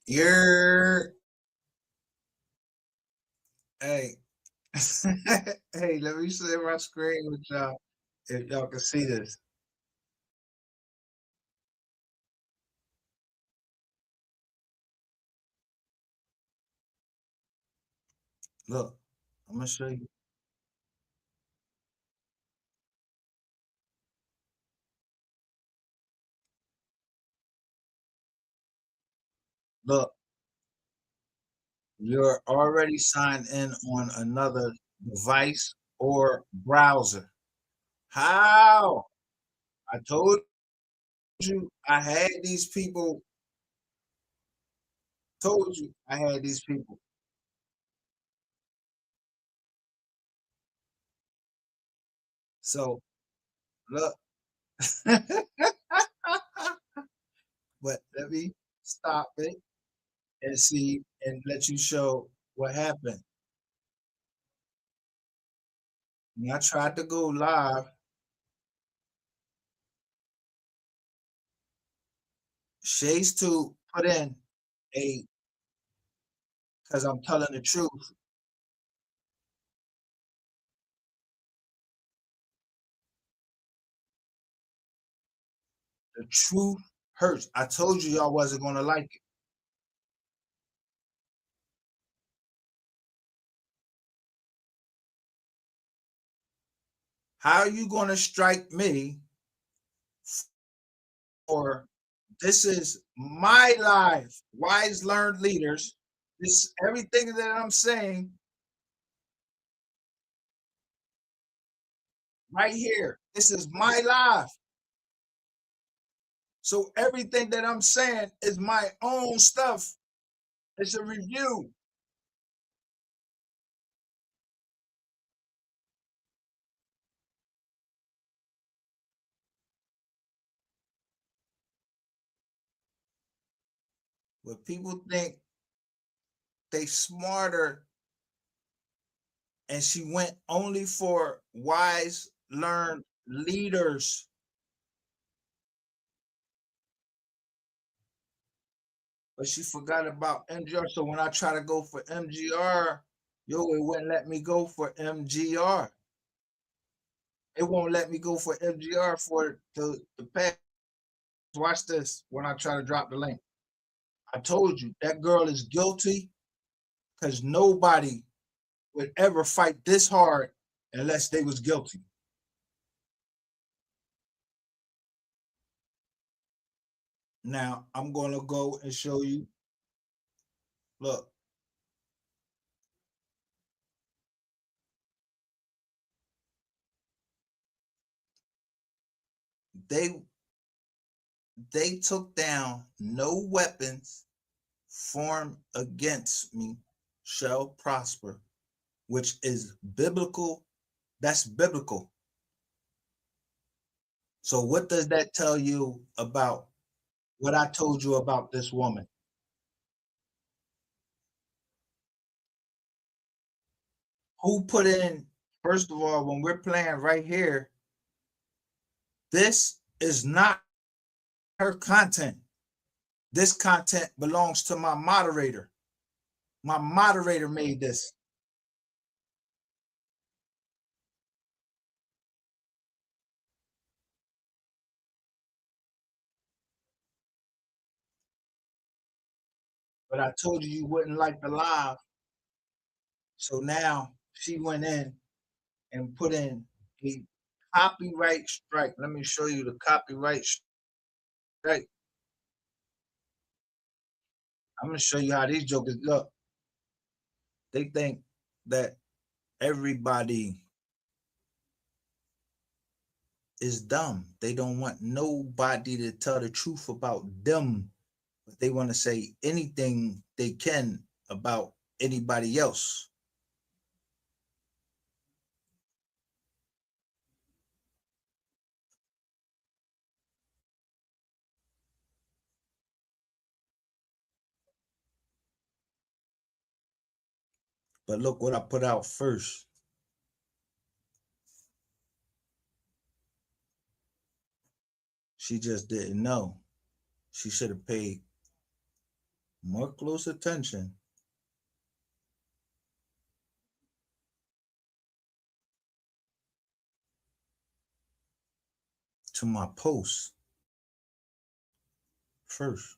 You're hey. Hey, let me share my screen with y'all if y'all can see this. Look, I'm gonna show you. Look, you're already signed in on another device or browser. How? I told you I had these people, told you I had these people. So look, but let me stop it and see and let you show what happened. When I tried to go live, Shay's to put in a because I'm telling the truth. The truth hurts. I told you y'all wasn't gonna like it. How are you gonna strike me for this is my life? Wise learned leaders. This everything that I'm saying right here. This is my life. So everything that I'm saying is my own stuff. It's a review. But people think they smarter and she went only for wise, learned leaders. But she forgot about MGR. So when I try to go for MGR, yo, it wouldn't let me go for MGR. It won't let me go for MGR for the past. Watch this when I try to drop the link. I told you that girl is guilty because nobody would ever fight this hard unless they was guilty. Now I'm gonna go and show you. Look, they they took down no weapons formed against me shall prosper, which is biblical. That's biblical. So what does that tell you about what I told you about this woman? Who put in, first of all, when we're playing right here, this is not her content. This content belongs to my moderator. My moderator made this. But I told you you wouldn't like the live. So now she went in and put in a copyright strike. Let me show you the copyright strike. I'm gonna show you how these jokers look. They think that everybody is dumb. They don't want nobody to tell the truth about them, but they want to say anything they can about anybody else. But look what I put out first. She just didn't know. She should have paid. more close attention to my posts first.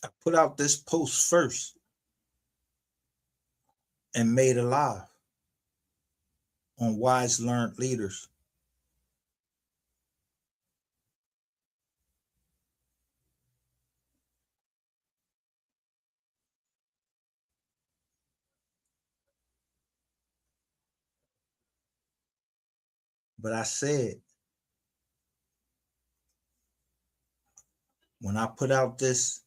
I put out this post first and made a live on wise learned leaders. But I said, when I put out this,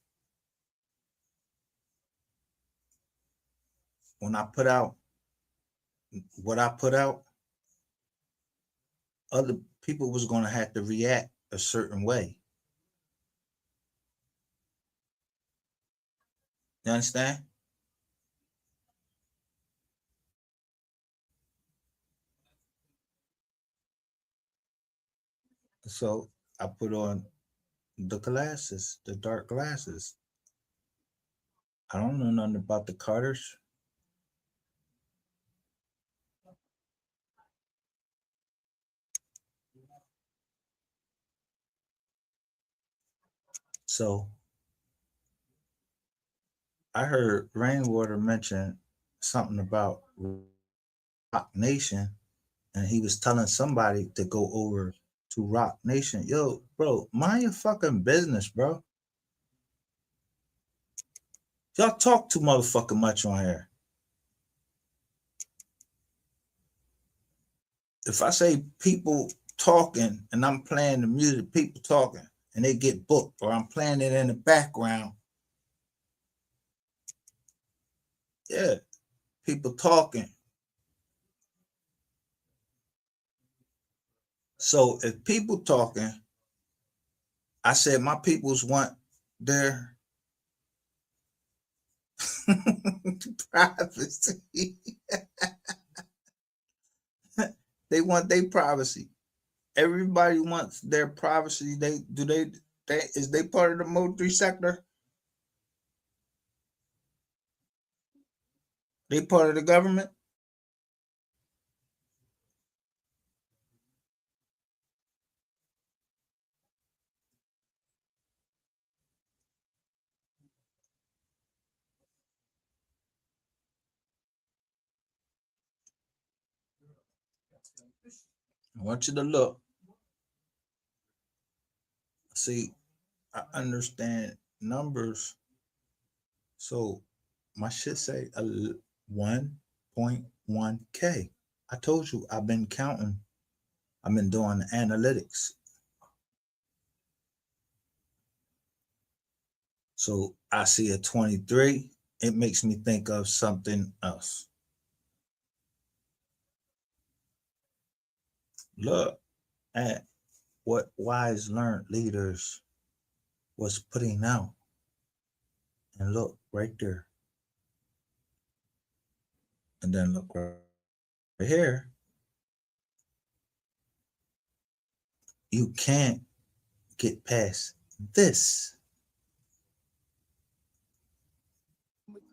when I put out what I put out, other people was going to have to react a certain way. You understand? So I put on the glasses, the dark glasses. I don't know nothing about the Carters. So I heard Rainwater mention something about Rock Nation, and he was telling somebody to go over to Rock Nation. Yo, bro, mind your fucking business, bro. Y'all talk too motherfucking much on here. If I say people talking and I'm playing the music, people talking, and they get booked, or I'm playing it in the background, yeah, people talking. So if people talking, I said my peoples want their privacy. They want their privacy. Everybody wants their privacy. They is they part of the military sector? They part of the government? I want you to look. See, I understand numbers. So my shit say 1.1K. I told you I've been counting. I've been doing analytics. So I see a 23. It makes me think of something else. Look at what wise learned leaders was putting out. And look right there. And then look right here. You can't get past this.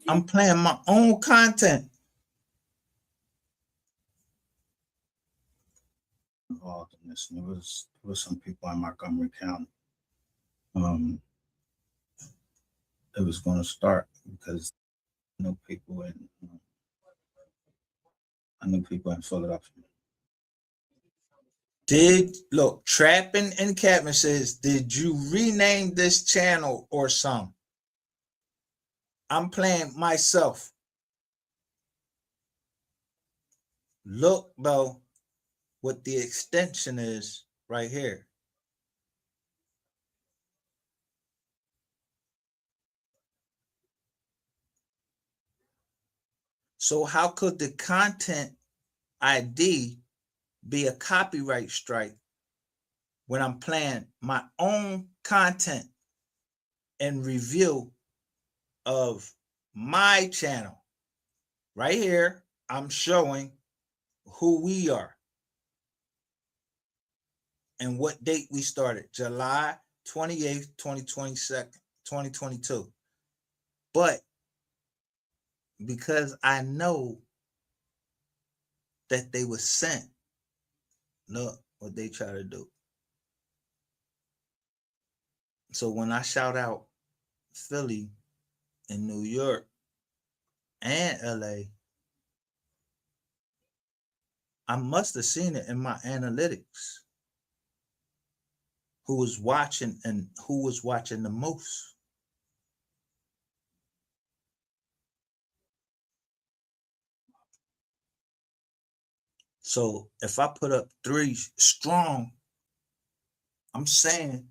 I'm playing my own content. Involved in this. And there was some people in Montgomery County. Um, it was going to start because I know people in Philadelphia. Trapping and Captain says, did you rename this channel or some? I'm playing myself. Look though what the extension is right here. So how could the content ID be a copyright strike when I'm playing my own content and review of my channel? Right here, I'm showing who we are. And what date we started? July 28th, 2022. But because I know that they were sent, look what they try to do. So when I shout out Philly and New York and LA, I must have seen it in my analytics. Who was watching and who was watching the most? So if I put up 3 strong, I'm saying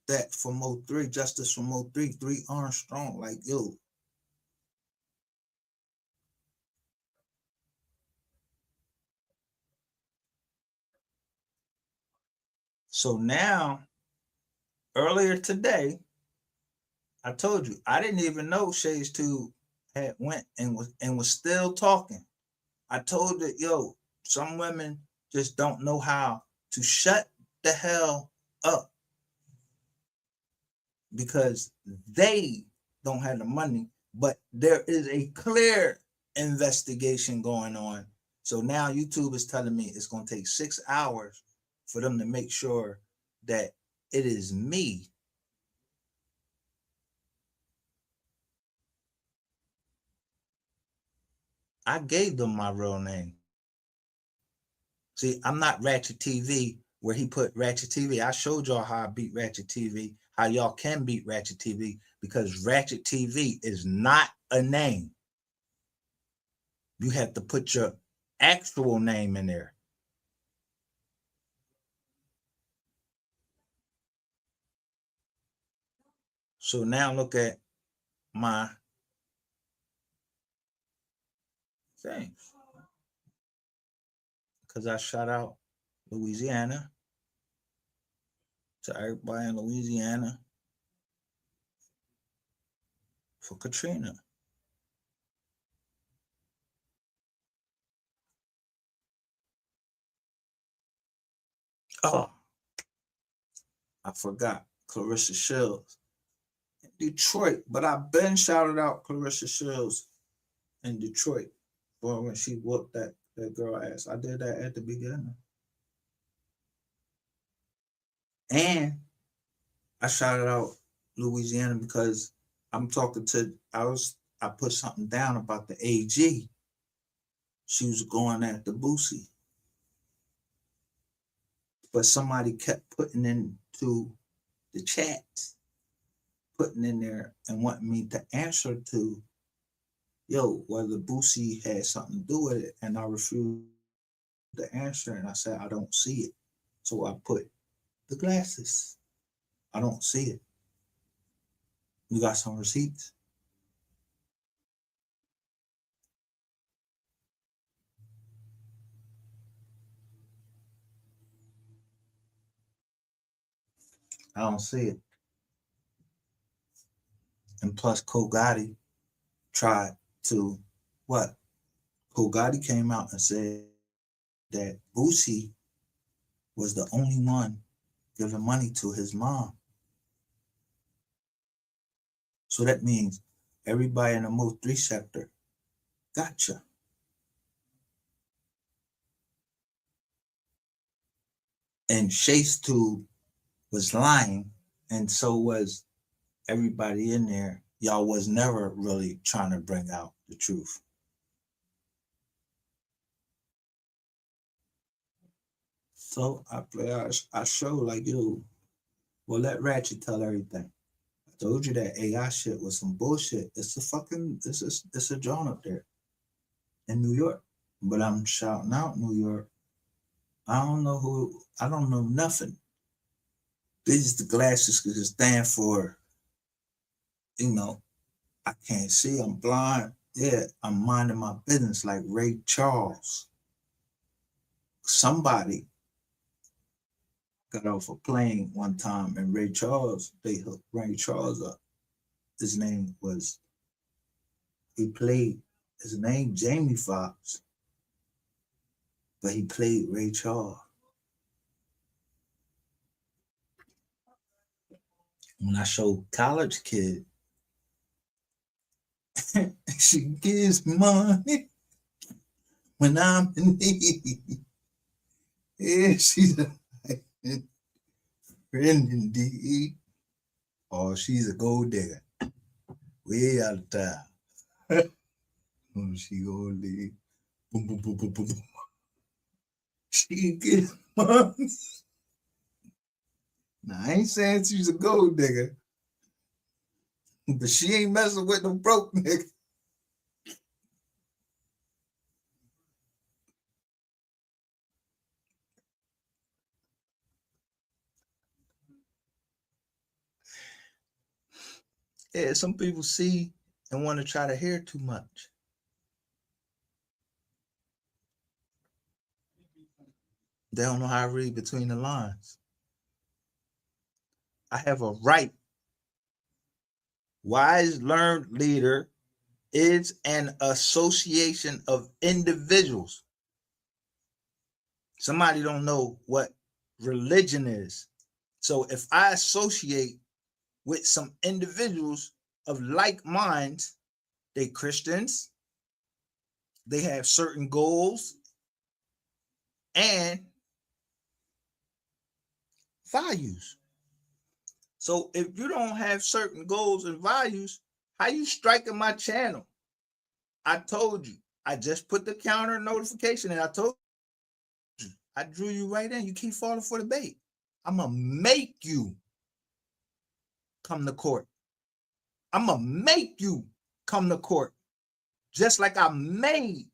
that from '03, Justice from '03, 3 Armstrong, like yo. So now, earlier today, I told you I didn't even know Shades 2 had went and was still talking. I told it, yo, some women just don't know how to shut the hell up because they don't have the money, but there is a clear investigation going on. So now YouTube is telling me it's going to take 6 hours for them to make sure that it is me. I gave them my real name. See, I'm not Ratchet TV where he put Ratchet TV. I showed y'all how I beat Ratchet TV, how y'all can beat Ratchet TV because Ratchet TV is not a name. You have to put your actual name in there. So now look at my thing because I shout out Louisiana to everybody in Louisiana for Katrina. Oh, I forgot Clarissa Shields in Detroit, but I've been shouted out Clarissa Shields in Detroit for when she whooped that girl ass. I did that at the beginning. And I shouted out Louisiana because I'm talking to I put something down about the AG. She was going after Boosie. But somebody kept putting into the chat, putting in there and wanting me to answer to, yo, whether Boosie had something to do with it. And I refused to answer. And I said, I don't see it. So I put the glasses. I don't see it. You got some receipts? I don't see it. And plus, Kogati tried to what? Kogati came out and said that Boosie was the only one giving money to his mom. So that means everybody in the Mo 3 sector gotcha. And Chase 2 was lying, and so was everybody in there. Y'all was never really trying to bring out the truth. So I show like, yo, well, let Ratchet tell everything. I told you that AI shit was some bullshit. It's a John up there in New York. But I'm shouting out New York. I don't know nothing. These the glasses could stand for, you know, I can't see, I'm blind. Yeah, I'm minding my business like Ray Charles. Somebody got off a plane one time and they hooked Ray Charles up. His name was, he played, his name Jamie Foxx, but he played Ray Charles. When I show college kid, she gives money when I'm in need. Yeah, she's a friend indeed. Oh, she's a gold digger. Way out of town. Oh, she gonna leave. Boom, boom, boom, boom, boom, boom. She gives money. Now, I ain't saying she's a gold digger, but she ain't messing with no broke nigga. Yeah, some people see and want to try to hear too much. They don't know how to read between the lines. I have a right. Wise learned leader is an association of individuals. Somebody don't know what religion is. So if I associate with some individuals of like minds, they Christians, they have certain goals and values. So if you don't have certain goals and values, how you striking my channel? I told you. I just put the counter notification and I told you. I drew you right in. You keep falling for the bait. I'm going to make you come to court. I'm going to make you come to court. Just like I made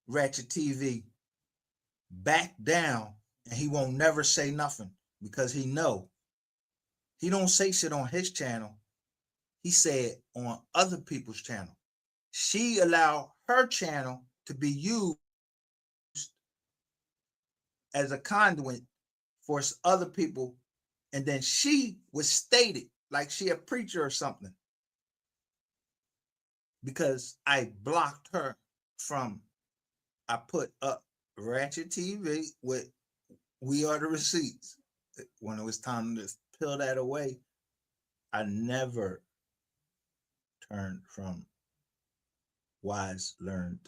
Ratchet TV back down and he won't never say nothing because he know. He don't say shit on his channel. He said on other people's channel. She allowed her channel to be used as a conduit for other people. And then she was stated like she a preacher or something because I blocked her from, I put up Ratchet TV with We Are the Receipts. When it was time to peel that away, I never turned from wise learned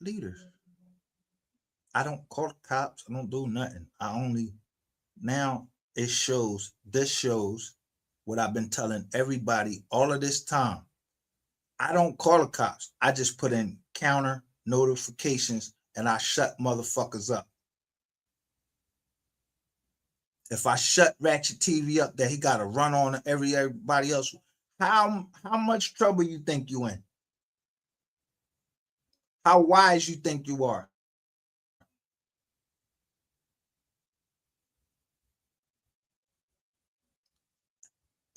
leaders. I don't call cops. I don't do nothing. I only, now it shows, this shows what I've been telling everybody all of this time. I don't call the cops. I just put in counter notifications and I shut motherfuckers up. If I shut Ratchet TV up, that he got to run on everybody else. How much trouble you think you in? How wise you think you are?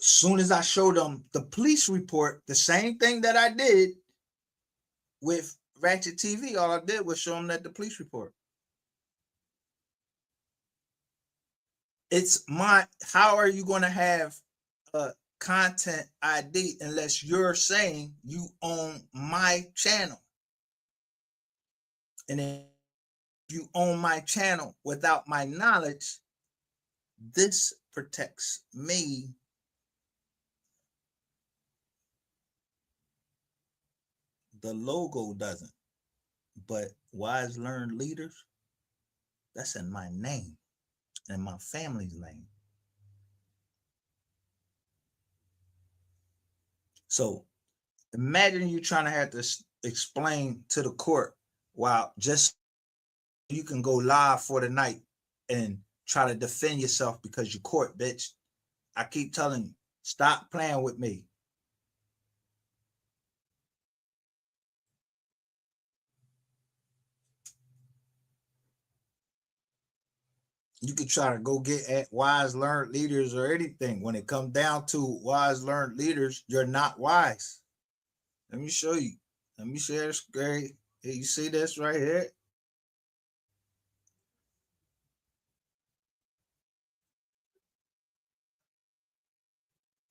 As soon as I showed them the police report, the same thing that I did with Ratchet TV, all I did was show them that the police report. It's my, how are you going to have a content ID unless you're saying you own my channel? And if you own my channel without my knowledge, this protects me. The logo doesn't, but wise learned leaders, that's in my name and my family's name. So imagine you trying to have to explain to the court while just you can go live for the night and try to defend yourself because you court, bitch. I keep telling you, stop playing with me. You could try to go get at wise learned leaders or anything. When it comes down to wise learned leaders, you're not wise. Let me show you. Let me share the screen. You see this right here?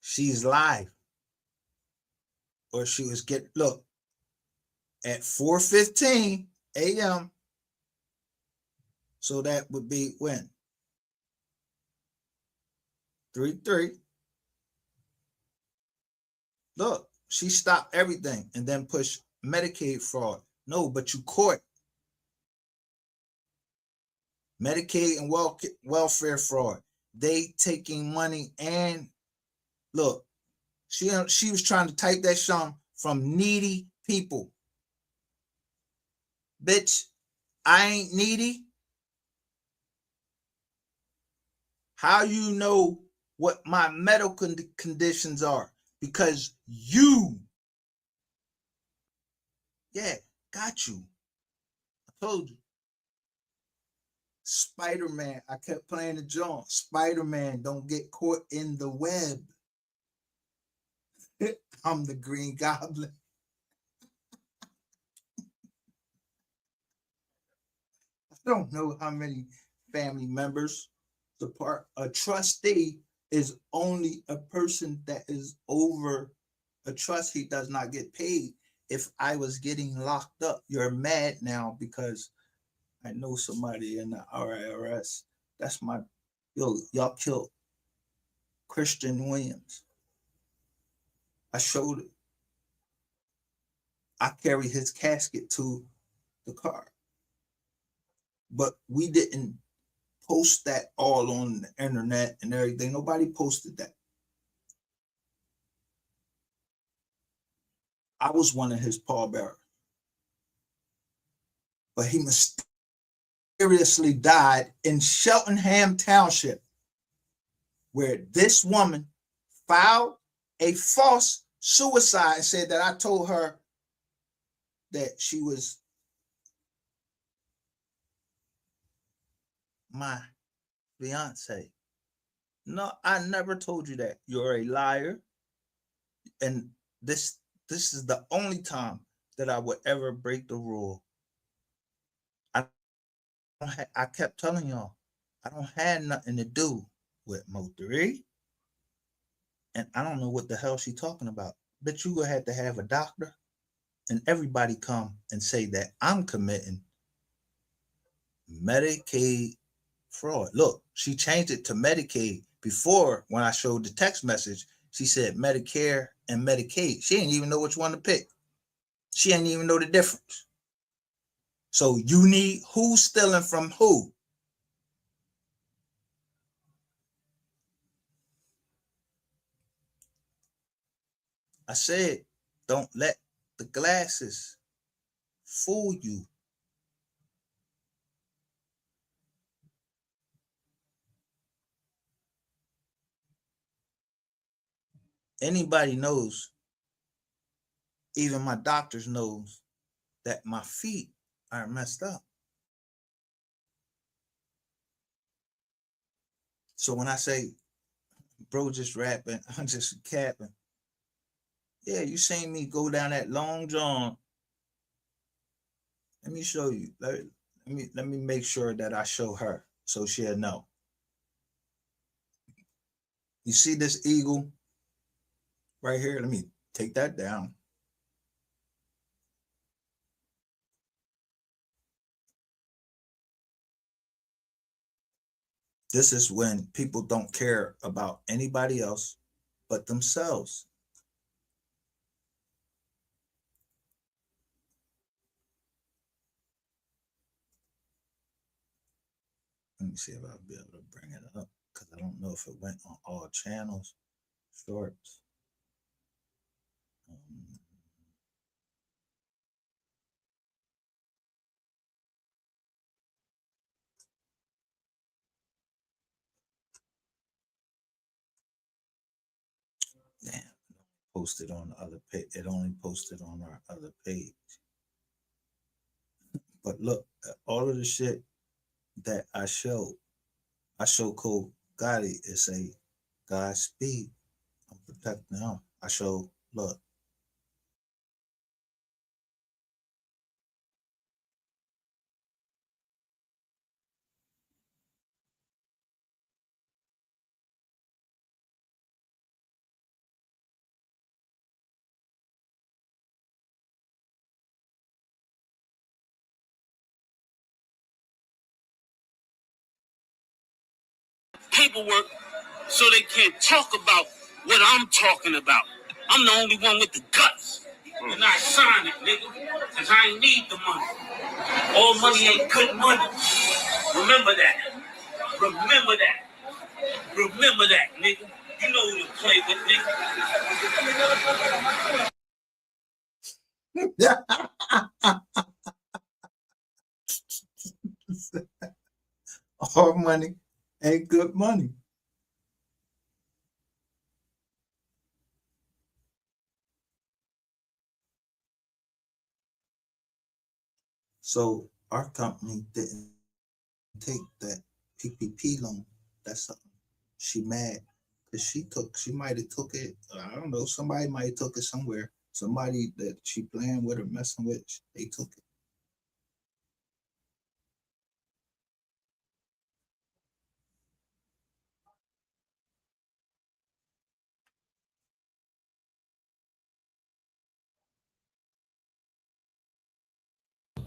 She's live. Or she was look, at 4:15 a.m. So that would be when? 33. Look, she stopped everything and then pushed Medicaid fraud. No, but you caught Medicaid and welfare fraud. They taking money and look, she was trying to type that song from needy people. Bitch, I ain't needy. How you know what my medical conditions are? Because you, yeah, got you. I told you. Spider-Man, I kept playing the joint. Spider-Man, don't get caught in the web. I'm the Green Goblin. I don't know how many family members support. A trustee is only a person that is over a trust. He does not get paid. If I was getting locked up, you're mad now because I know somebody in the IRS. That's my y'all killed Christian Williams. I showed it. I carried his casket to the car. But we didn't post that all on the internet and everything. Nobody posted that. I was one of his pallbearers. But he mysteriously died in Cheltenham Township, where this woman filed a false suicide and said that I told her that she was my fiance. No, I never told you that. You're a liar. And this is the only time that I would ever break the rule. I I kept telling y'all, I don't have nothing to do with Mo 3. And I don't know what the hell she talking about. But you gonna have to have a doctor and everybody come and say that I'm committing Medicaid fraud. Look, she changed it to Medicaid. Before, when I showed the text message, she said Medicare and Medicaid. She didn't even know which one to pick. She didn't even know the difference. So you need who's stealing from who? I said, don't let the glasses fool you. Anybody knows, even my doctors knows that my feet are messed up. So when I say, bro, just rapping, I'm just capping. Yeah, you seen me go down that long john. Let me show you. Let me make sure that I show her so she'll know. You see this eagle right here? Let me take that down. This is when people don't care about anybody else but themselves. Let me see if I'll be able to bring it up because I don't know if it went on all channels. Shorts. Um, damn, posted on the other page. It only posted on our other page. But look, all of the shit that I show Cole Gotti is a Godspeed. I'm protecting him. I show, look, paperwork so they can't talk about what I'm talking about. I'm the only one with the guts. And I sign it, nigga, because I ain't need the money. All money ain't good money. Remember that. Remember that. Remember that, nigga. You know who to play with, nigga. All money ain't good money. So our company didn't take that PPP loan. That's something. She mad because she might have took it. I don't know. Somebody might have took it somewhere. Somebody that she playing with or messing with, they took it.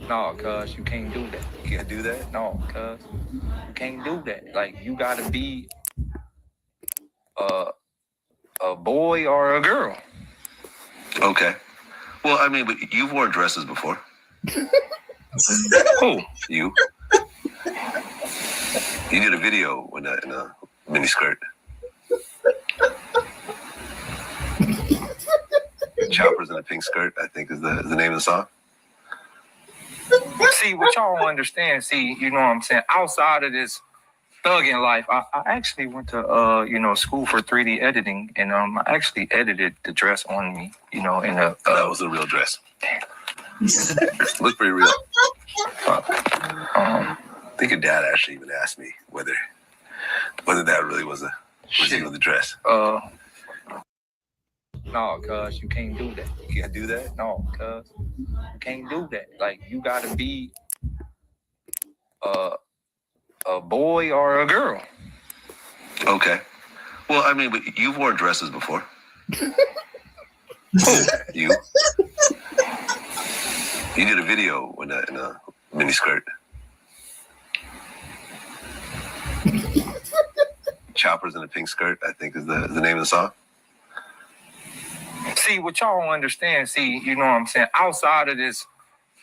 No, cuz you can't do that. You can't do that? No, cuz you can't do that. Like you gotta be a boy or a girl. Okay. Well, I mean, but you've worn dresses before. Who? You. You did a video in a mini skirt. Choppers in a pink skirt, I think is the name of the song. See, what y'all don't understand, you know what I'm saying? Outside of this thugging life, I actually went to school for 3D editing, and I actually edited the dress on me, in a that was a real dress. Looked pretty real. I think your dad actually even asked me whether that really was even the dress. No, cuz you can't do that. You can't do that? No, cuz you can't do that. Like you gotta be a boy or a girl. Okay. Well, I mean, but you've worn dresses before. Who? You. You did a video in a mini skirt. Choppers in a pink skirt, I think is the name of the song. See, what y'all don't understand, you know what I'm saying? Outside of this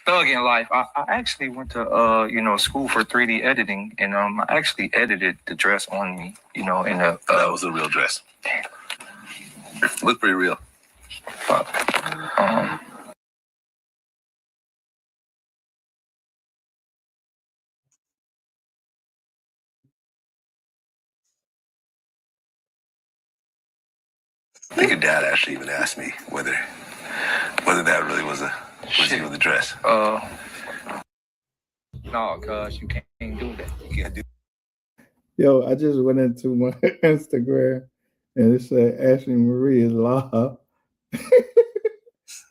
thugging life, I actually went to school for 3D editing, and I actually edited the dress on me, in a that was a real dress. Looked pretty real. I think your dad actually even asked me whether that really was even the dress. No, cuz you can't do that. You can't do. Yo, I just went into my Instagram and it said Ashley Marie is live.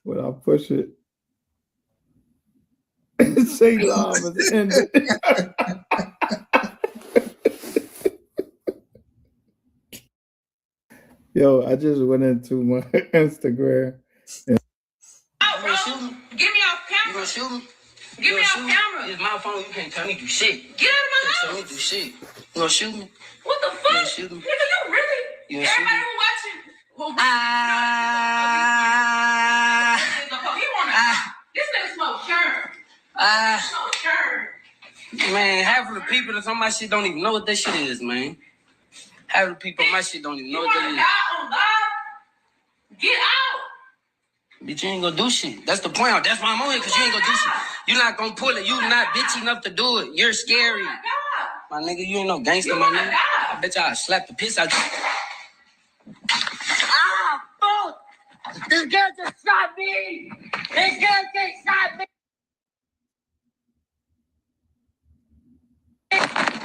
When I push it, it say live is ended. Yo, I just went into my Instagram. Give me off camera. You gonna shoot me? Give me off camera. It's my phone. You can't tell me do shit. Get out of my house. Tell me do shit. You gonna shoot me? What the fuck? You gonna shoot me? Nigga, you really? You everybody who watching. This nigga smoke churn. Smoke churn. Man, half of the people that's on my shit don't even know what that shit is, man. Half of the people on my shit don't even know what that is. Get out. Bitch, you ain't gonna do shit. That's the point. That's why I'm on here, because you ain't gonna do shit. You're not gonna pull it. You're not bitch enough to do it. You're scary. My nigga, you ain't no gangster, my nigga. I bet y'all slap the piss out you. Ah, fuck! This girl just shot me! This girl just shot me!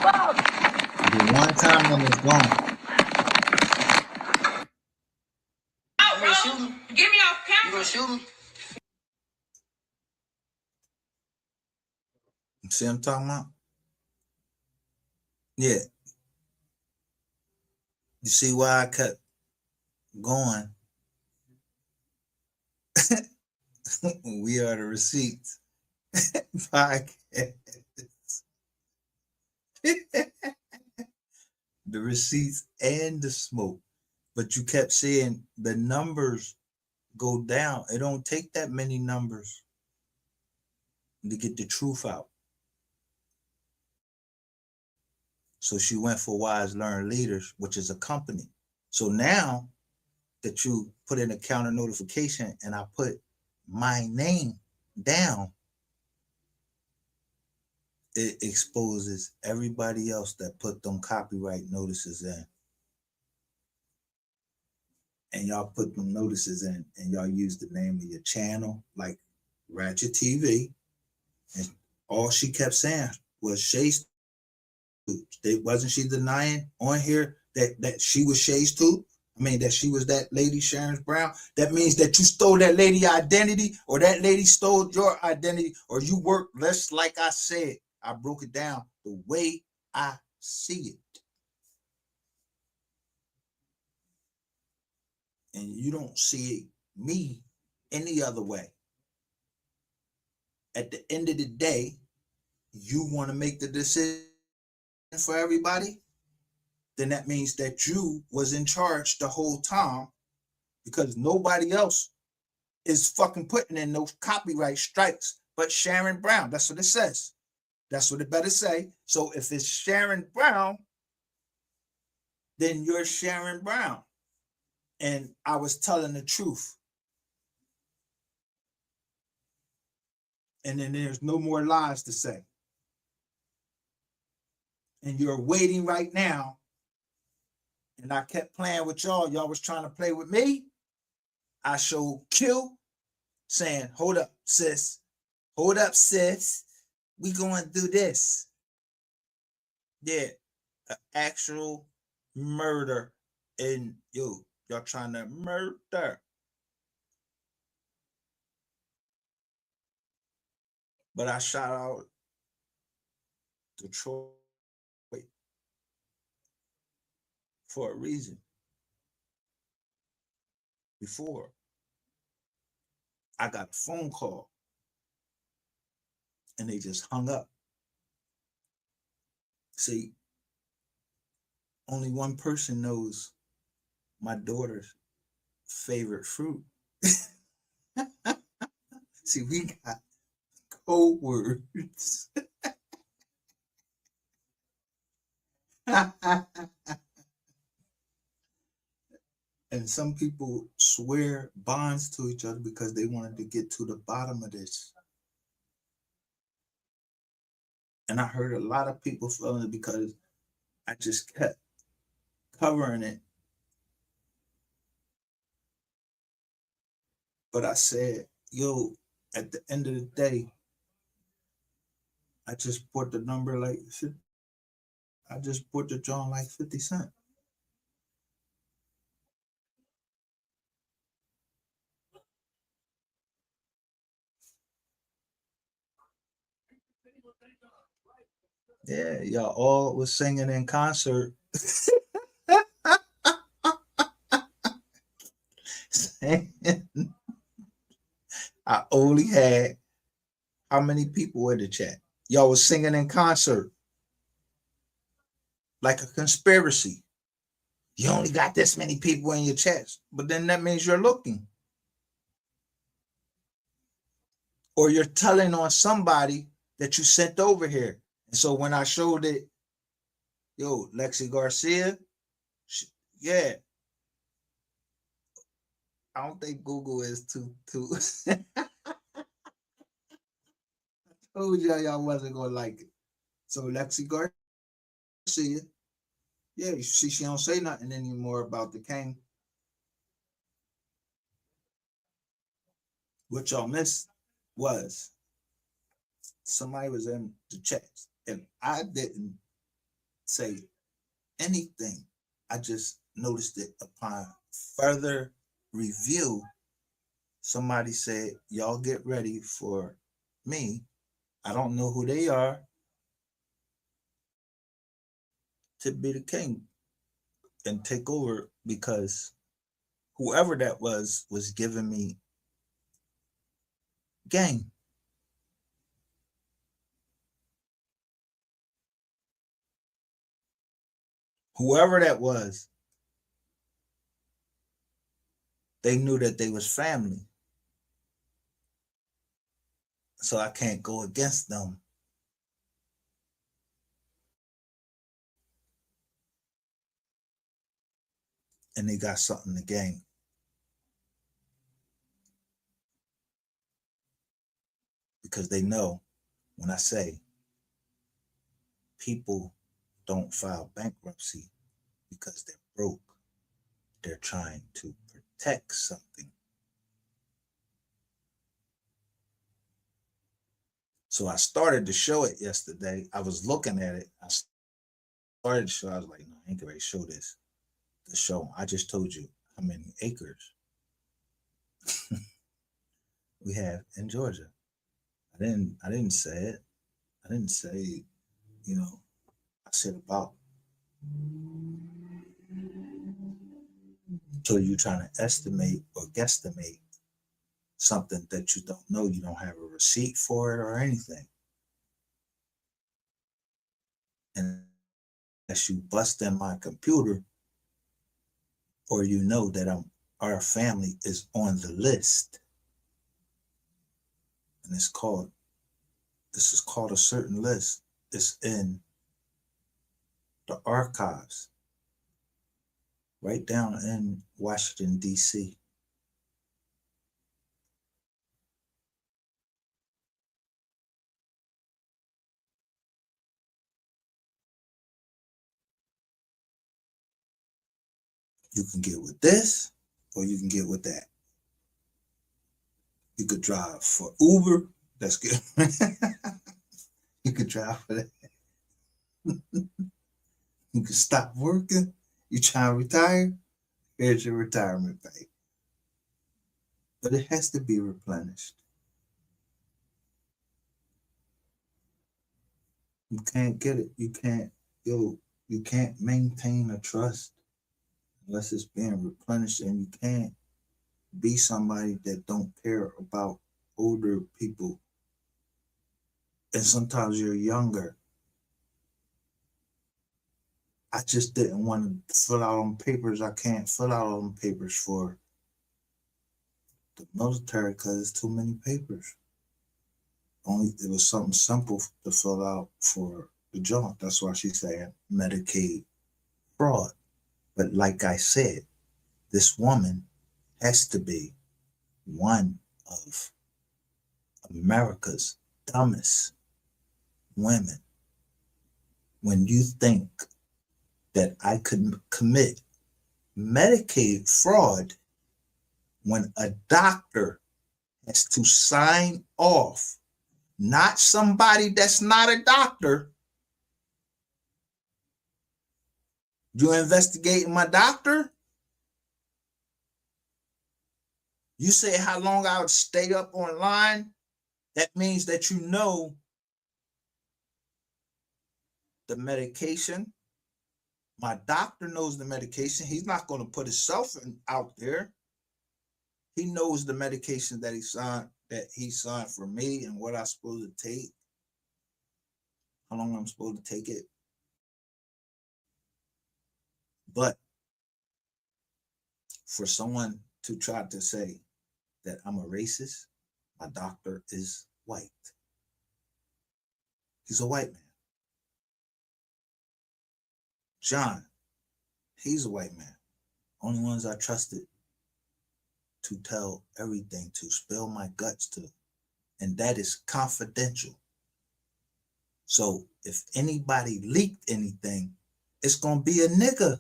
Fuck! Do one time and it's gone. Out, bro. Shoot me? Get me off camera. You gonna shoot me? See what I'm talking about? Yeah. You see why I kept going? We are the receipts. Podcast. the receipts and the smoke. But you kept saying the numbers go down. It don't take that many numbers to get the truth out. So she went for Wise Learn Leaders, which is a company. So now that you put in a counter notification and I put my name down, it exposes everybody else that put them copyright notices in. And y'all put them notices in and y'all use the name of your channel, like Ratchet TV. And all she kept saying was Shay's Tooth. Wasn't she denying on here that she was Shay's Tooth? I mean, that she was that lady Sharon Brown. That means that you stole that lady identity, or that lady stole your identity, or you worked less. Like I said, I broke it down the way I see it. And you don't see me any other way. At the end of the day, you want to make the decision for everybody, then that means that you was in charge the whole time, because nobody else is fucking putting in those copyright strikes but Sharon Brown. That's what it says. That's what it better say. So if it's Sharon Brown, then you're Sharon Brown. And I was telling the truth. And then there's no more lies to say. And you're waiting right now. And I kept playing with y'all. Y'all was trying to play with me. I showed Q saying, hold up, sis. Hold up, sis. We going to do this. Yeah, an actual murder. And y'all trying to murder. But I shout out Detroit for a reason. Before, I got a phone call and they just hung up. See, only one person knows my daughter's favorite fruit. See, we got code words. And some people swear bonds to each other because they wanted to get to the bottom of this. And I heard a lot of people feeling it because I just kept covering it. But I said, yo, at the end of the day, I just bought the number like, I just bought the John like 50 cents. Yeah, y'all all was singing in concert. I only had how many people in the chat? Y'all was singing in concert like a conspiracy. You only got this many people in your chats, but then that means you're looking. Or you're telling on somebody that you sent over here. And so when I showed it, yo, Lexi Garcia, yeah. I don't think Google is too. I told y'all wasn't gonna like it. So Lexi Garcia, yeah, you see, she don't say nothing anymore about the king. What y'all missed was somebody was in the chat and I didn't say anything. I just noticed it upon further review. Somebody said, y'all get ready for me. I don't know who they are to be the king and take over, because whoever that was giving me game. whoever that was, they knew that they was family. So I can't go against them. And they got something to gain. Because they know when I say people don't file bankruptcy because they're broke, they're trying to protect something. So I started to show it yesterday. I was looking at it. I started to show. I was like, no, I ain't gonna show this. The show. I just told you how many acres we have in Georgia. I didn't say it. I didn't say, you know, I said about. So you're trying to estimate or guesstimate something that you don't know. You don't have a receipt for it or anything. And as you bust in my computer, or you know that our family is on the list. And this is called a certain list. It's in the archives, right down in Washington, D.C. You can get with this, or you can get with that. You could drive for Uber. That's good. You could drive for that. You could stop working. You try to retire. Here's your retirement pay. But it has to be replenished. You can't get it. You can't maintain a trust unless it's being replenished, and you can't be somebody that don't care about older people. And sometimes you're younger. I just didn't want to fill out on papers. I can't fill out on papers for the military because it's too many papers. Only it was something simple to fill out for the job. That's why she's saying Medicaid fraud. But like I said, this woman has to be one of America's dumbest women. When you think that I could commit Medicaid fraud when a doctor has to sign off, not somebody that's not a doctor. You investigating my doctor? You say how long I would stay up online? That means that you know the medication. My doctor knows the medication. He's not going to put himself out there. He knows the medication that he signed for me and what I'm supposed to take, how long I'm supposed to take it. But for someone to try to say that I'm a racist, my doctor is white. He's a white man. John, he's a white man. Only ones I trusted to tell everything to, spill my guts to. And that is confidential. So if anybody leaked anything, it's going to be a nigga.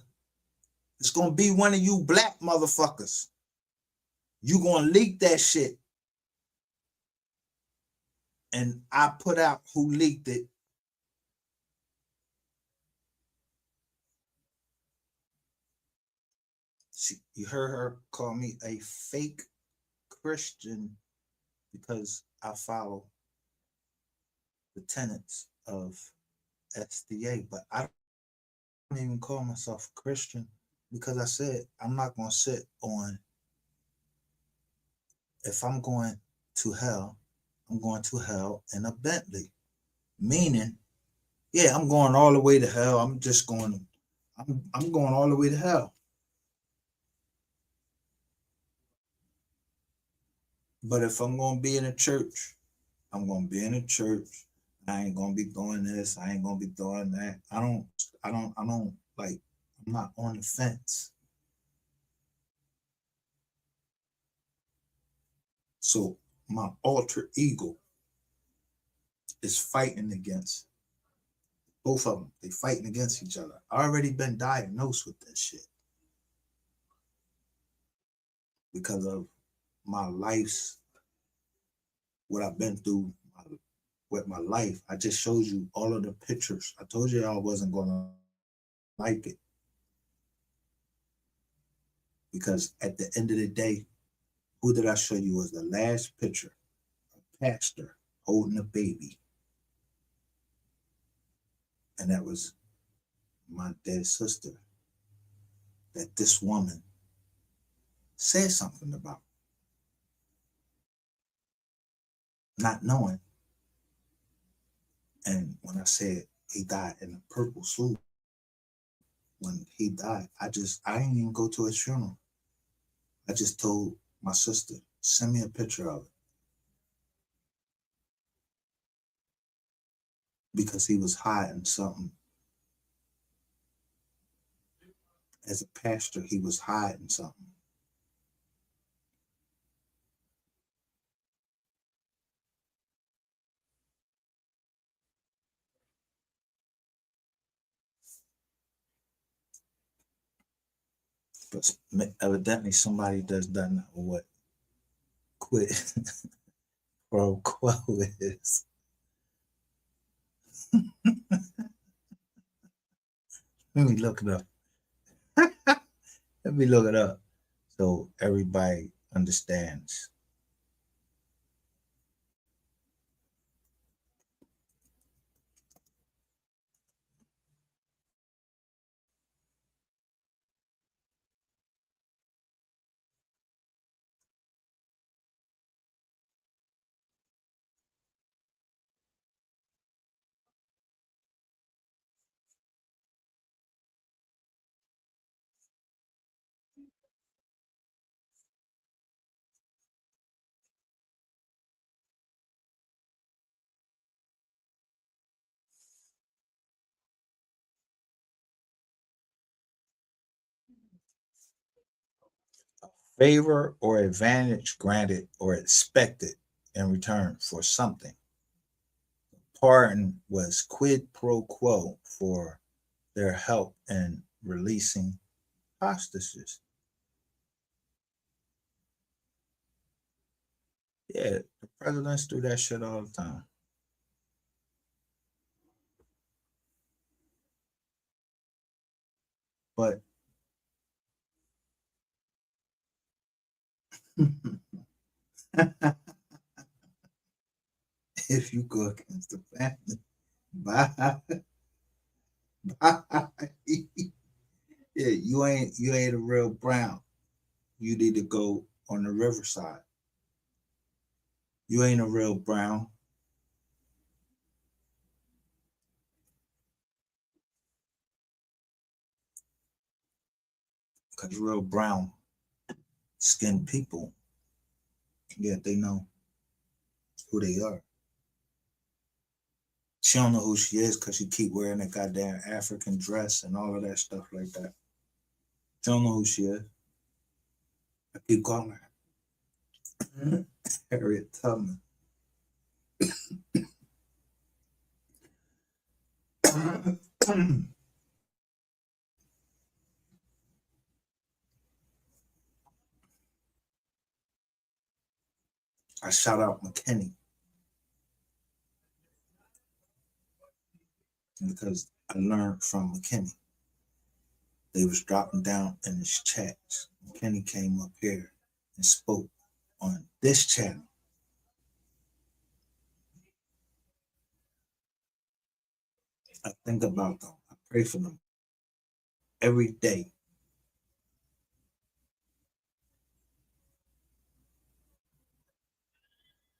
It's going to be one of you black motherfuckers. You going to leak that shit. And I put out who leaked it. You heard her call me a fake Christian because I follow the tenets of SDA, but I don't even call myself a Christian because I said I'm not going to sit on, if I'm going to hell, I'm going to hell in a Bentley. Meaning, yeah, I'm going all the way to hell. I'm just going I'm going all the way to hell. But if I'm gonna be in a church, I'm gonna be in a church. I ain't gonna be doing this. I ain't gonna be doing that. I don't like. I'm not on the fence. So my alter ego is fighting against both of them. They fighting against each other. I already been diagnosed with this shit because of my life's what I've been through with my life. I just showed you all of the pictures. I told you I wasn't gonna like it because at the end of the day, who did I show you was the last picture? A pastor holding a baby, and that was my dead sister. That this woman said something about, not knowing. And when I said he died in a purple suit, when he died, I didn't even go to his funeral. I just told my sister, send me a picture of it. Because he was hiding something. As a pastor, he was hiding something. But evidently somebody does not know what quit pro quo is. Let me look it up. Let me look it up so everybody understands. Favor or advantage granted or expected in return for something. Pardon was quid pro quo for their help in releasing hostages. Yeah, the presidents do that shit all the time. But if you go against the family, bye, bye. Yeah, you ain't a real brown. You need to go on the riverside. You ain't a real brown. Because real brown skinned people, yeah, they know who they are. She don't know who she is because she keep wearing that goddamn African dress and all of that stuff like that. She don't know who she is. I keep calling her Harriet Tubman. I shout out McKinney because I learned from McKinney. They was dropping down in his chats. McKinney came up here and spoke on this channel. I think about them. I pray for them every day.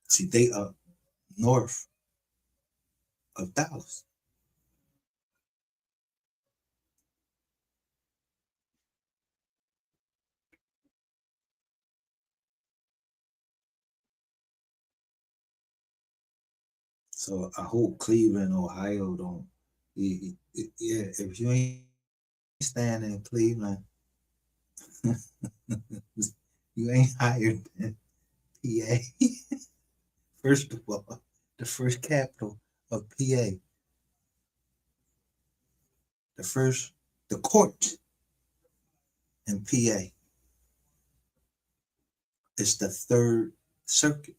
See, they up north of Dallas. So I hope Cleveland, Ohio don't. Yeah, if you ain't staying in Cleveland, you ain't hired in PA. First of all, the first capital of PA, the court in PA is the third circuit.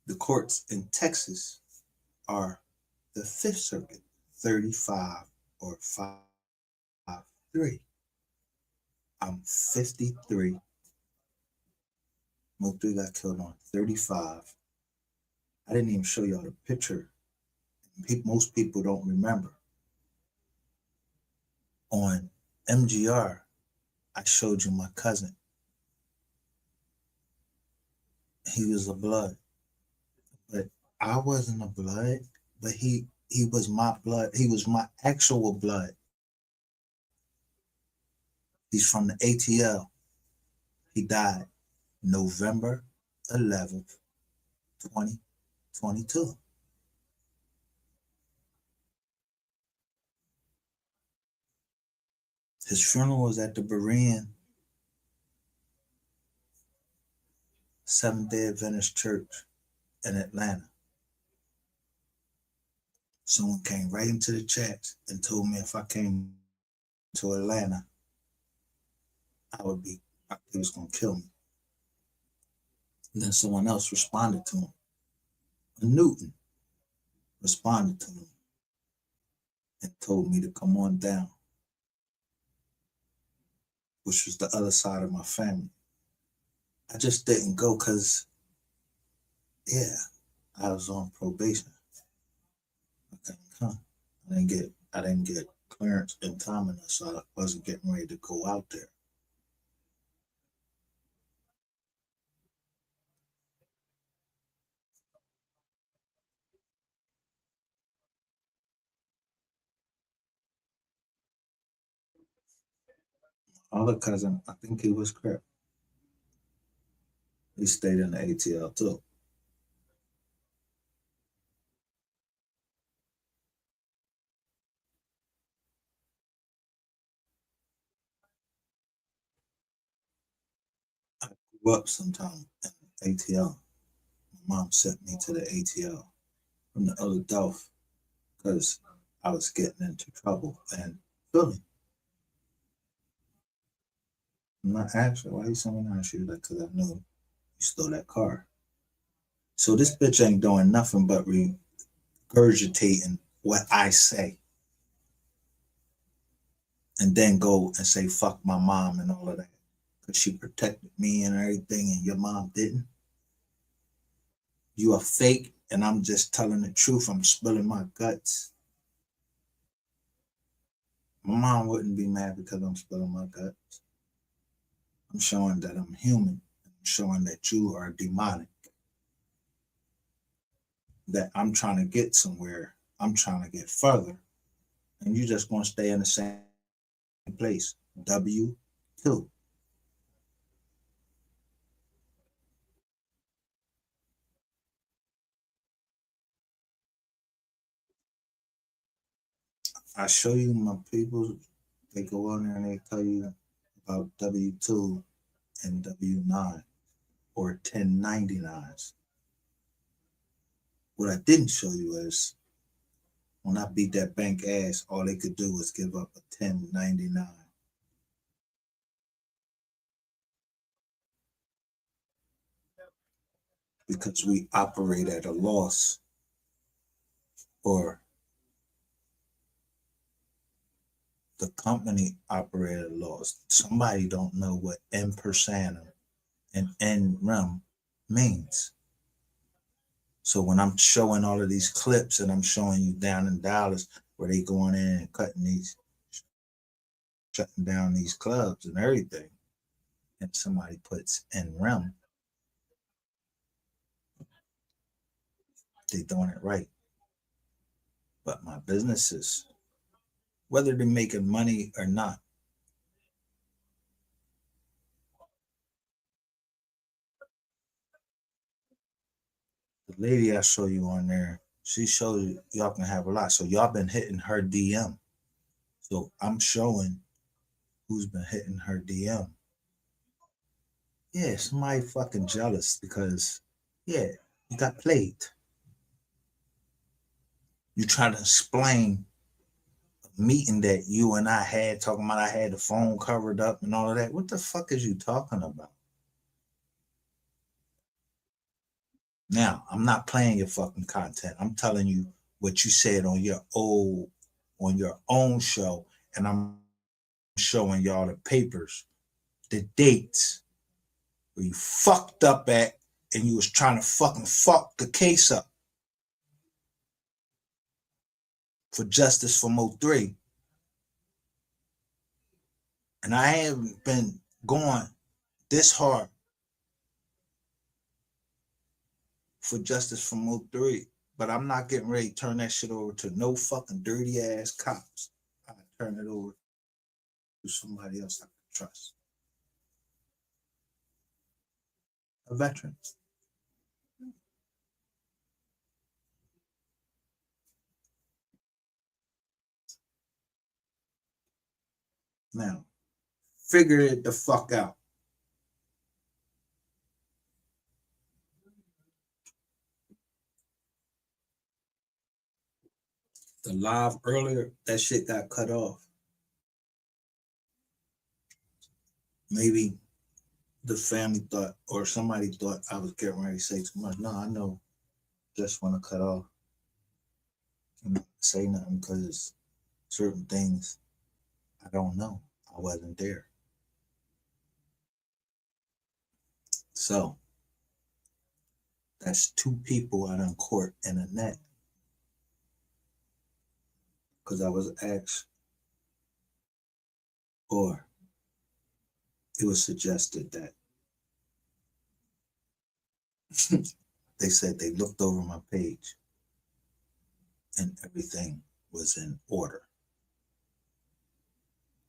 The courts in Texas are the Fifth Circuit, 35 or 5-3. I'm 53. Mo3 got killed on 35. I didn't even show y'all the picture. Most people don't remember. On MGR, I showed you my cousin. He was a blood, but I wasn't a blood, but he was my blood. He was my actual blood. He's from the ATL. He died November 11th, 2022. His funeral was at the Berean Seventh-day Adventist Church in Atlanta. Someone came right into the chat and told me if I came to Atlanta, he was going to kill me. And then someone else responded to him. Newton responded to him and told me to come on down, which was the other side of my family. I just didn't go because, yeah, I was on probation. I couldn't come. I didn't get clearance in time enough, so I wasn't getting ready to go out there. Other cousin, I think he was crap. He stayed in the ATL too. I grew up sometime in the ATL. My mom sent me to the ATL from the other Delph because I was getting into trouble and Philly. I'm not asking why you sent me down. She was like, because I knew you stole that car. So this bitch ain't doing nothing but regurgitating what I say and then go and say fuck my mom and all of that because she protected me and everything and your mom didn't. You are fake and I'm just telling the truth. I'm spilling my guts. My mom wouldn't be mad because I'm spilling my guts. I'm showing that I'm human. I'm showing that you are demonic. That I'm trying to get somewhere. I'm trying to get further. And you just want to stay in the same place. W2. I show you my people, they go on there and they tell you about W2 and W9 or 1099s. What I didn't show you is when I beat that bank ass, all they could do was give up a 1099. Because we operate at a loss or the company operate at a loss. Somebody don't know what M persona and NREM means. So when I'm showing all of these clips and I'm showing you down in Dallas where they going in and shutting down these clubs and everything, and somebody puts NREM, they doing it right. But my businesses, whether they're making money or not, the lady I show you on there, She shows you y'all can have a lot. So y'all been hitting her DM. So I'm showing who's been hitting her DM. Yeah, somebody fucking jealous because, yeah, you got played. You try to explain a meeting that you and I had, talking about I had the phone covered up and all of that. What the fuck is you talking about? Now, I'm not playing your fucking content. I'm telling you what you said on your own show, and I'm showing y'all the papers, the dates where you fucked up at and you was trying to fucking fuck the case up for justice for Mo 3. And I haven't been going this hard for justice for Mo 3, but I'm not getting ready to turn that shit over to no fucking dirty ass cops. I turn it over to somebody else I can trust. A veteran. Now, figure it the fuck out. The live earlier, that shit got cut off. Maybe the family thought, or somebody thought I was getting ready to say too much. No, I know. Just want to cut off and not say nothing because certain things I don't know. I wasn't there. So that's two people out on court in a net because I was asked, or it was suggested that they said they looked over my page and everything was in order.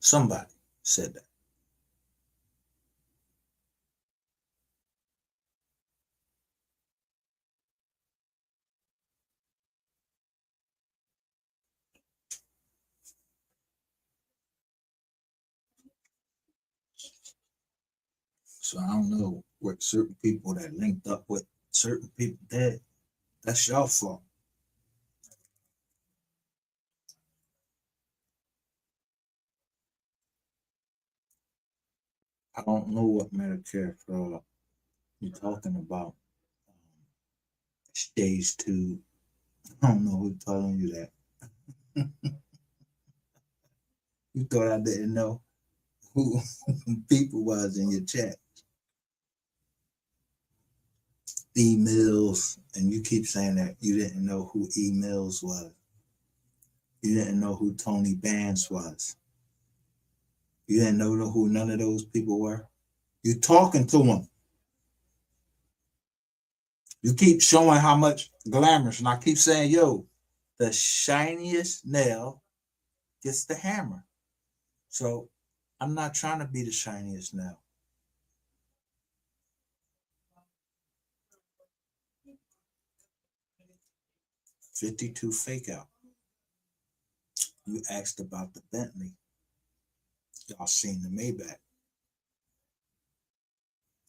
Somebody said that. So I don't know what certain people that linked up with certain people did. That's your fault. I don't know what Medicare fraud you're talking about. Stage 2. I don't know who telling you that. You thought I didn't know who people was in your chat. Emails, and you keep saying that you didn't know who emails was. You didn't know who Tony Bands was. You didn't know who none of those people were. You talking to them. You keep showing how much glamorous, and I keep saying, yo, the shiniest nail gets the hammer. So I'm not trying to be the shiniest nail. $52 fake out. You asked about the Bentley. Y'all seen the Maybach.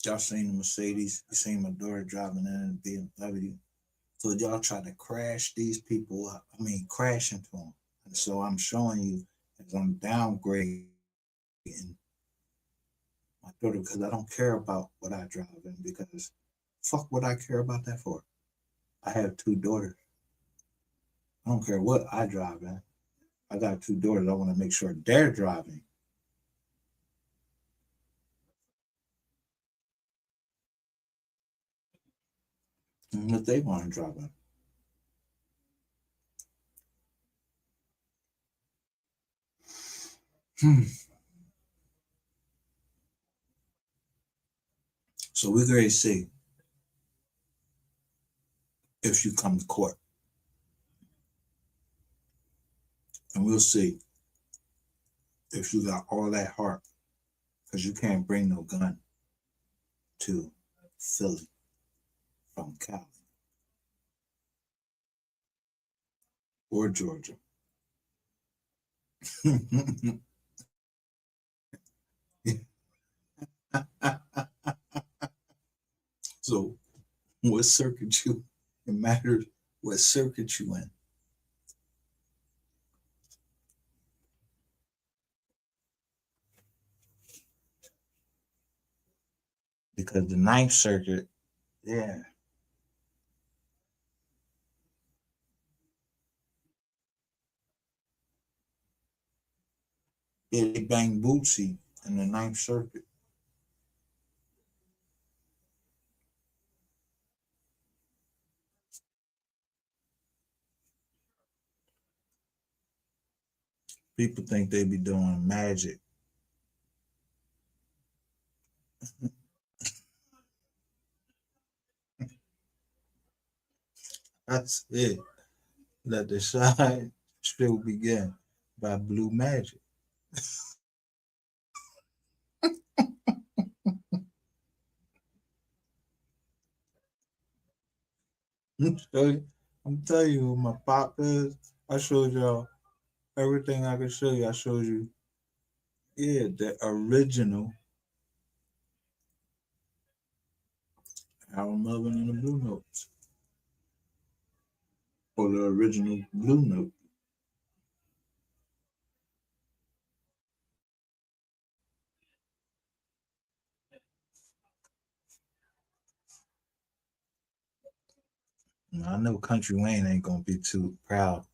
Y'all seen the Mercedes. You seen my daughter driving in the BMW. So y'all try to crash these people up. I mean, crash into them. And so I'm showing you as I'm downgrading my daughter because I don't care about what I drive in because fuck would I care about that for? I have two daughters. I don't care what I drive in. I got two daughters. I want to make sure they're driving. And if they want to drive in. So we're going to see if you come to court. And we'll see if you got all that heart because you can't bring no gun to Philly from Cali. or Georgia. So what circuit you, it matters what circuit you in. Because the Ninth Circuit, yeah, they bang Bootsy in the Ninth Circuit. People think they be doing magic. That's it. Let the side show begin by Blue Magic. I'm telling you, what my pop is. I showed y'all everything I could show you. I showed you, yeah, the original Harold Melvin and the Blue Notes, or the original Blue Note. I know Country Wayne ain't gonna be too proud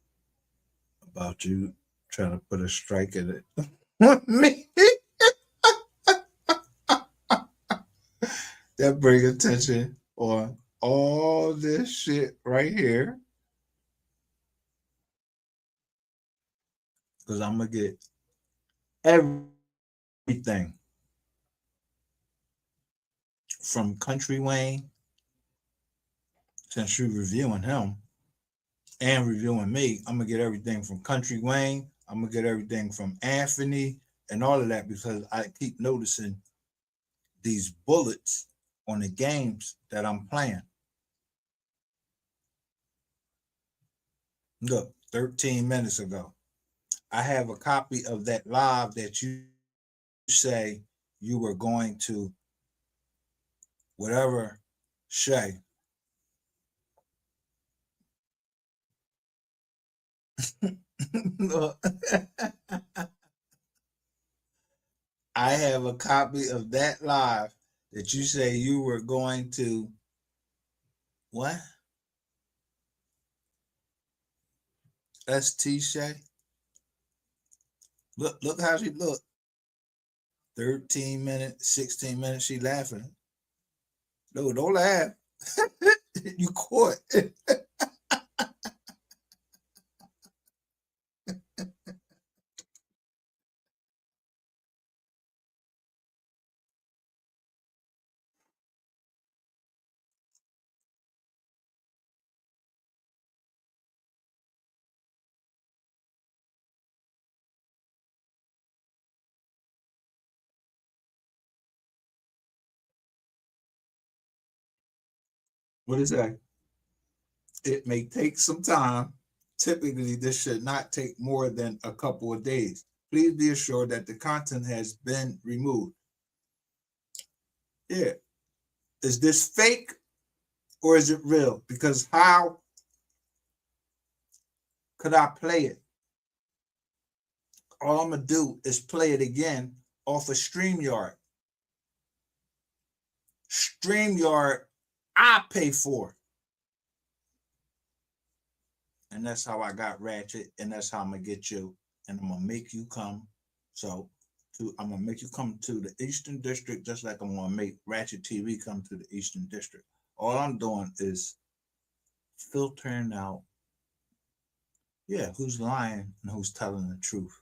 about you trying to put a strike in it. Me, that bring attention on all this shit right here, because I'm gonna get everything from Country Wayne, since you're reviewing him and reviewing me. I'm gonna get everything from Country Wayne. I'm gonna get everything from Anthony and all of that, because I keep noticing these bullets on the games that I'm playing. Look, 13 minutes ago, I have a copy of that live that you say you were going to, whatever, Shay. I have a copy of that live that you say you were going to, what? That's T Shay. Look how she looked. 13 minutes, 16 minutes, she laughing. No, don't laugh. You caught. What is that? It may take some time. Typically, this should not take more than a couple of days. Please be assured that the content has been removed. Yeah. Is this fake or is it real? Because how could I play it? All I'm going to do is play it again off of StreamYard. StreamYard, I pay for. And that's how I got Ratchet, and that's how I'm going to get you. And I'm going to make you come. So I'm going to make you come to the Eastern District, just like I'm going to make Ratchet TV come to the Eastern District. All I'm doing is filtering out, yeah, who's lying and who's telling the truth.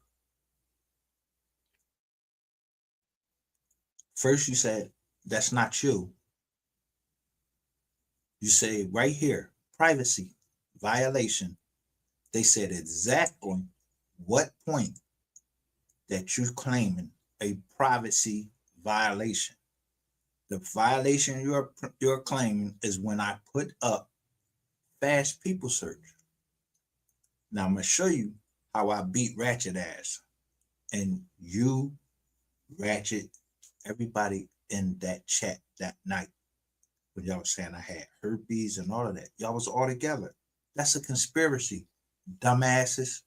First, you said, that's not you. You say right here, privacy violation. They said exactly what point that you're claiming a privacy violation. The violation you're claiming is when I put up fast people search. Now I'm gonna show you how I beat Ratchet ass. And you, Ratchet, everybody in that chat that night when y'all was saying I had herpes and all of that. Y'all was all together. That's a conspiracy, dumbasses.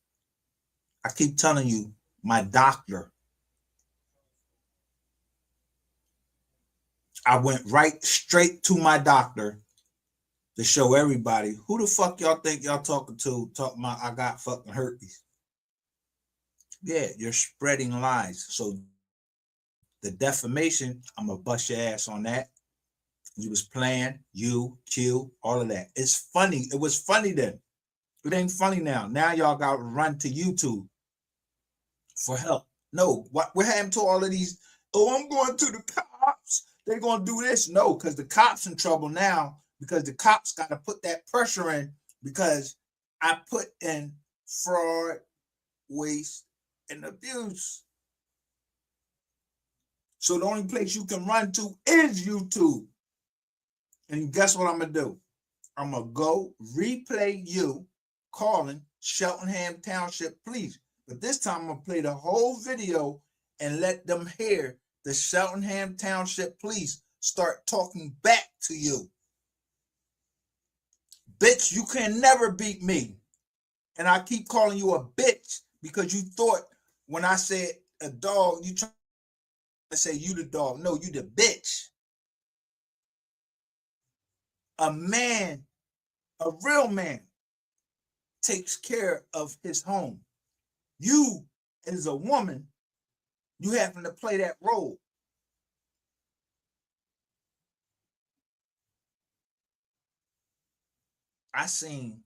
I keep telling you, my doctor, I went right straight to my doctor to show everybody who the fuck y'all think y'all talking to, talking about I got fucking herpes. Yeah, you're spreading lies. So the defamation, I'm gonna bust your ass on that. You was playing, you, Q, all of that. It's funny. It was funny then. It ain't funny now. Now y'all got to run to YouTube for help. No, what happened to all of these? Oh, I'm going to the cops. They're going to do this. No, because the cops in trouble now because the cops got to put that pressure in because I put in fraud, waste, and abuse. So the only place you can run to is YouTube. And guess what I'm going to do? I'm going to go replay you calling Cheltenham Township Police. But this time I'm going to play the whole video and let them hear the Cheltenham Township Police start talking back to you. Bitch, you can never beat me. And I keep calling you a bitch because you thought when I said a dog, you trying to say you the dog. No, you the bitch. A man, a real man, takes care of his home. You, as a woman, you having to play that role. I seen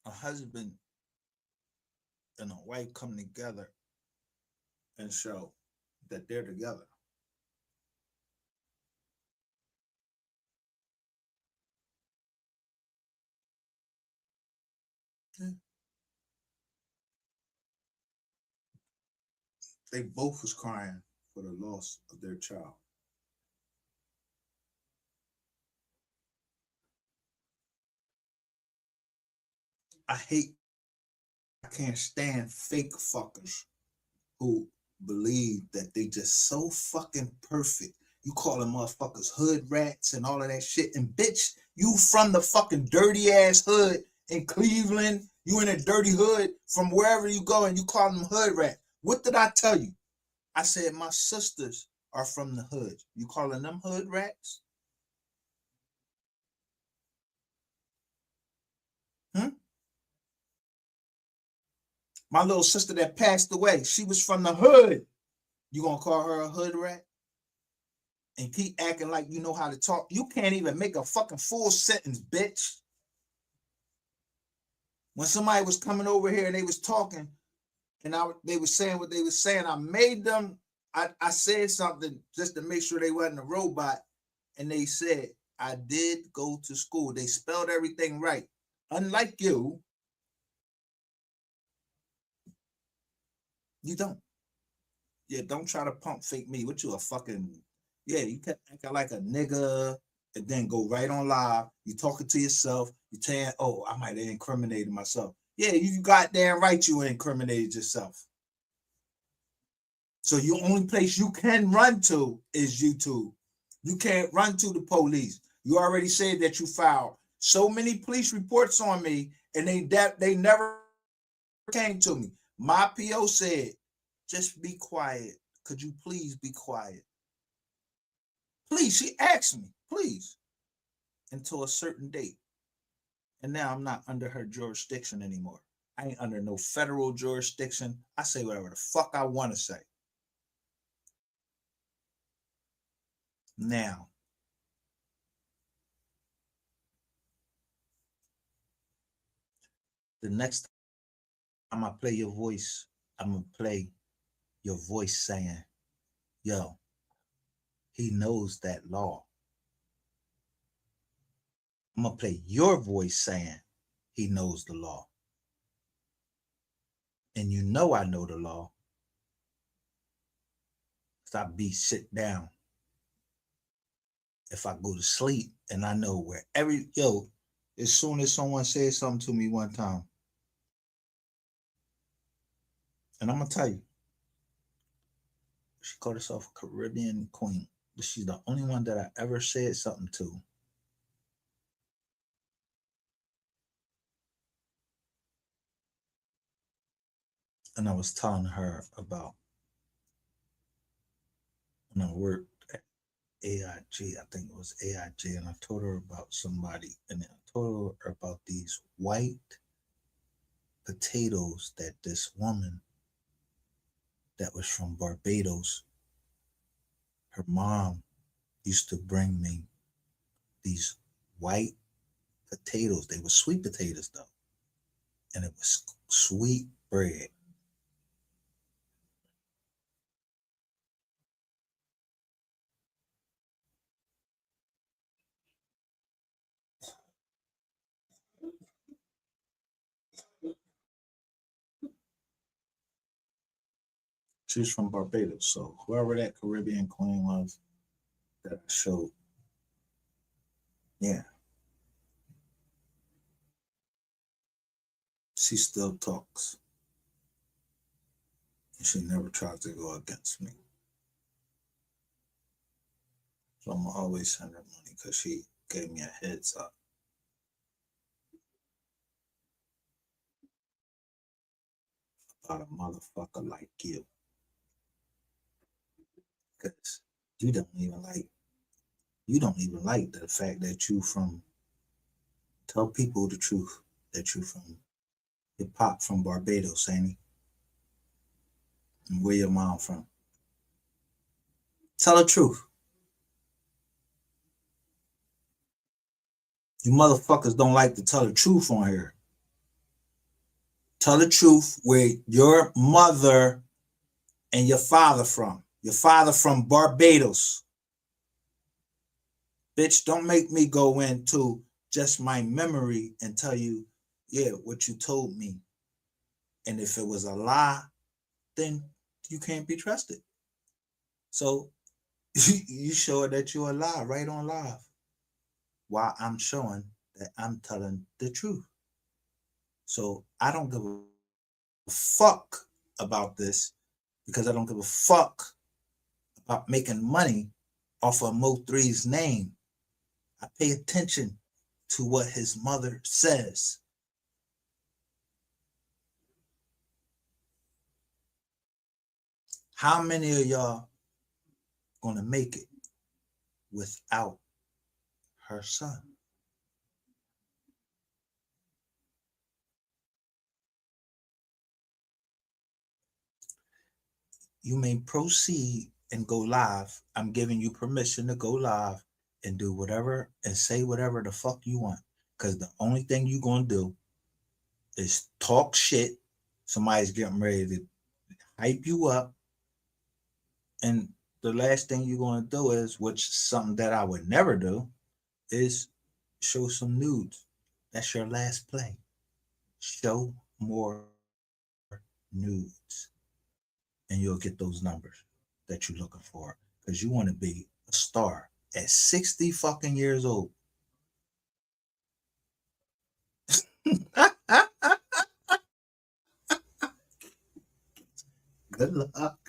a husband and a wife come together and show that they're together. They both was crying for the loss of their child. I can't stand fake fuckers who believe that they just so fucking perfect. You call them motherfuckers hood rats and all of that shit. And bitch, you from the fucking dirty ass hood in Cleveland. You in a dirty hood from wherever you go and you call them hood rat. What did I tell you? I said my sisters are from the hood. You calling them hood rats? Hmm? My little sister that passed away, she was from the hood. You gonna call her a hood rat? And keep acting like you know how to talk. You can't even make a fucking full sentence, bitch. When somebody was coming over here and they was talking and they was saying what they was saying, I made them, I said something just to make sure they wasn't a robot. And they said, I did go to school. They spelled everything right. Unlike you don't. Yeah, don't try to pump fake me. What you a fucking, yeah, you can act like a nigga and then go right on live. You talking to yourself. You saying, oh, I might have incriminated myself. Yeah, you goddamn right you incriminated yourself. So your only place you can run to is YouTube. You can't run to the police. You already said that you filed so many police reports on me and they never came to me. My PO said, just be quiet. Could you please be quiet? Please, she asked me, please, until a certain date. And now I'm not under her jurisdiction anymore. I ain't under no federal jurisdiction. I say whatever the fuck I want to say. Now, the next time I play your voice, I'm going to play your voice saying, yo, he knows that law. I'm going to play your voice saying he knows the law. And you know I know the law. Because I beat shit down. if I go to sleep and I know where as soon as someone said something to me one time, and I'm gonna tell you, she called herself a Caribbean queen. She's the only one that I ever said something to. And I was telling her about when I worked at AIG, I think it was AIG, and I told her about somebody, and I told her about these white potatoes that this woman that was from Barbados, her mom used to bring me these white potatoes. They were sweet potatoes though, and it was sweet bread. She's from Barbados, so whoever that Caribbean queen was that I showed, yeah, she still talks. And she never tries to go against me. So I'm always send her money because she gave me a heads up about a motherfucker like you. Because you don't even like the fact that you from tell people the truth that you from your pop from Barbados, ain't he? And where your mom from? Tell the truth. You motherfuckers don't like to tell the truth on here. Tell the truth where your mother and your father from. Your father from Barbados. Bitch, don't make me go into just my memory and tell you, yeah, what you told me. And if it was a lie, then you can't be trusted. So you show that you're a lie right on live while I'm showing that I'm telling the truth. So I don't give a fuck about this because I don't give a fuck about making money off of Mo3's name. I pay attention to what his mother says. How many of y'all gonna make it without her son? You may proceed and go live. I'm giving you permission to go live and do whatever and say whatever the fuck you want. Because the only thing you're gonna do is talk shit. Somebody's getting ready to hype you up. And the last thing you're gonna do is, which is something that I would never do, is show some nudes. That's your last play. Show more nudes. And you'll get those numbers that you're looking for. Because you want to be a star at 60 fucking years old. Good luck.